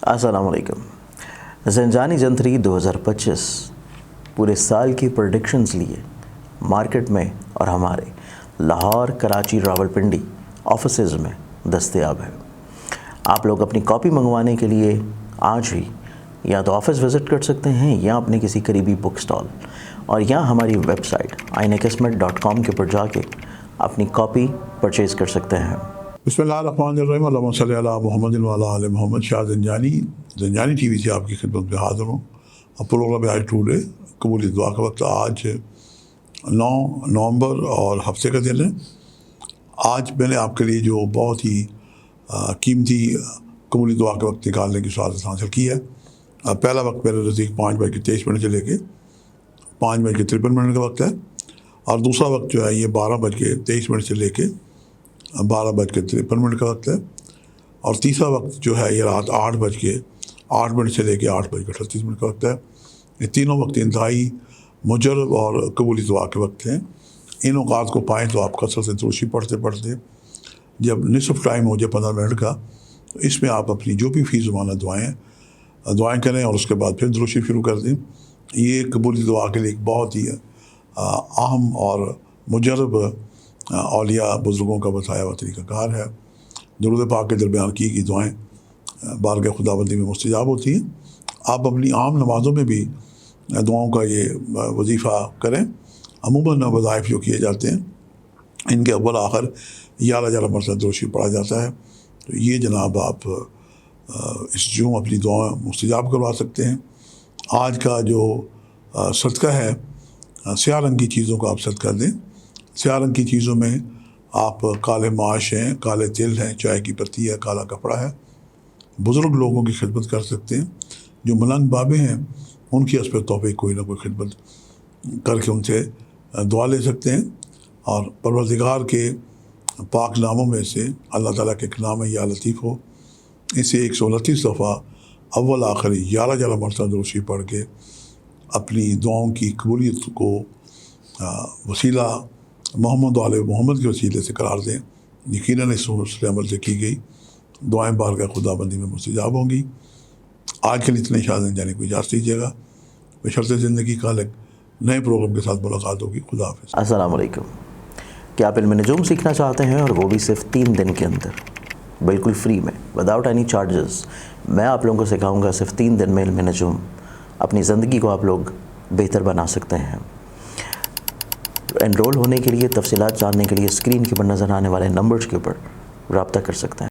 अस्सलाम वालेकुम। ज़ंजानी जंतरी 2025 पूरे साल की प्रेडिक्शंस लिए मार्केट में और हमारे लाहौर, कराची, रावलपिंडी ऑफिसेज़ में दस्तयाब है। आप लोग अपनी कॉपी मंगवाने के लिए आज ही या तो ऑफ़िस विज़िट कर सकते हैं या अपने किसी करीबी बुक स्टॉल और या हमारी वेबसाइट ainakismat.com के ऊपर जाके अपनी कॉपी परचेज़ कर सकते हैं। बिस्मिल्लाहिर्रहमानिर्रहीम, अल्लाहुम्मा सल्ली अला मुहम्मदिन व अला आलि मुहम्मद। शाह ज़ंजानी टीवी से आपकी खिदमत में हाज़िर हूँ। अब प्रोग्राम आज टुडे कबूली दुआ का वक्त। आज 9 नवंबर और हफ्ते का दिन है। आज मैंने आपके लिए जो बहुत ही कीमती कबूली दुआ के वक्त निकालने की सआदत हासिल की है। पहला वक्त मेरे नज़दीक 5:23 से लेके 5:53 का वक्त है और दूसरा वक्त जो है ये 12:23 से लेके 12:53 का वक्त है और तीसरा वक्त जो है ये रात 8:08 से लेके 8:38 का वक्त है। ये तीनों वक्त इंतहाई मुजरब और कबूली दुआ के वक्त हैं। इन औकात को पाएँ तो आप कसरत से दुरूशी पढ़ते पढ़ते जब निसफ टाइम हो जाए 15 मिनट का, तो इसमें आप अपनी जो भी फ़ी ज़ुबाना दुआएँ करें और उसके बाद फिर दुरूशी शुरू कर दें। ये कबूली दुआ के लिए एक बहुत ही अहम और मुजरब औलिया बुज़ुर्गों का बताया हुआ तरीक़ाकार है। दुरूद पाक के दरमियान की दुआएँ बारगाह खुदाबंदी में मुस्तजाब होती हैं। आप अपनी आम नमाज़ों में भी दुआओं का ये वजीफ़ा करें। अमूमन वज़ाइफ जो किए जाते हैं इनके अव्वल आखिर 11 मरतबा दुरूशी पढ़ा जाता है। तो ये जनाब आप इस जो अपनी दुआ मुस्तजाब करवा सकते हैं। आज का जो सदका है, स्याह रंग की चीज़ों को आप सदका दें। स्याह रंग की चीज़ों में आप काले माश हैं, काले तिल हैं, चाय की पत्ती है, काला कपड़ा है। बुज़ुर्ग लोगों की खिदमत कर सकते हैं। जो मलंग बाबे हैं उनकी हस्ब तौफीक कोई ना कोई खिदमत करके उनसे दुआ ले सकते हैं। और परवरदिगार के पाक नामों में से अल्लाह ताला के एक नाम है या लतीफ़ हो, इसे 129 दफ़ा अव्वल आखिर 11 मरतबा दुरूशी पढ़ के अपनी दुआओं की कबूलियत को वसीला मोहम्मद आले मोहम्मद के वसीले से करार दें। यकीनन इस हौसले अमल से की गई दुआएँ बारगाह खुदाबंदी में मुस्तजाब होंगी। आज के लिए इतने शाज़न जाने को इजाज़त दीजिएगा। बशर्ते ज़िंदगी का एक नए प्रोग्राम के साथ मुलाकात होगी। खुदा हाफ़िज़। अस्सलाम वालेकुम। क्या आप इल्म नजूम सीखना चाहते हैं और वो भी सिर्फ 3 दिन के अंदर, बिल्कुल फ्री में, विदाउट एनी चार्जेस? मैं आप लोगों को सिखाऊंगा सिर्फ 3 दिन में इल्म नजूम। अपनी ज़िंदगी को आप लोग बेहतर बना सकते हैं। एनरोल होने के लिए, तफसीलात जानने के लिए स्क्रीन के ऊपर नज़र आने वाले नंबर्स के ऊपर रब्ता कर सकते हैं।